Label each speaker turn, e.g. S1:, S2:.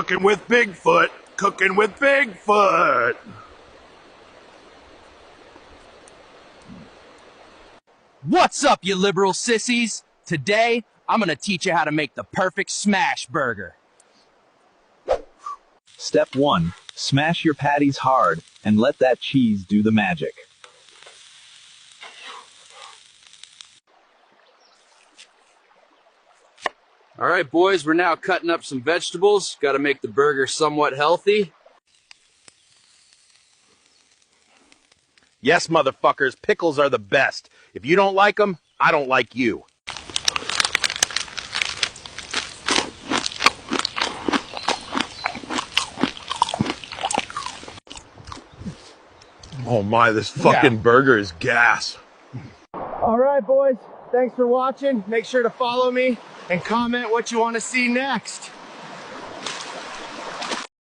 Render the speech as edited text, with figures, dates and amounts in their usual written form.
S1: Cooking with Bigfoot. Cooking with Bigfoot.
S2: What's up, you liberal sissies? Today, I'm gonna teach you how to make the perfect smash burger.
S3: Step 1. Smash your patties hard, and let that cheese do the magic.
S2: All right, boys, we're now cutting up some vegetables. Got to make the burger somewhat healthy.
S1: Yes, motherfuckers, pickles are the best. If you don't like them, I don't like you. Oh my, this fucking burger is gas.
S4: All right, boys, thanks for watching. Make sure to follow me and comment what you want to see next.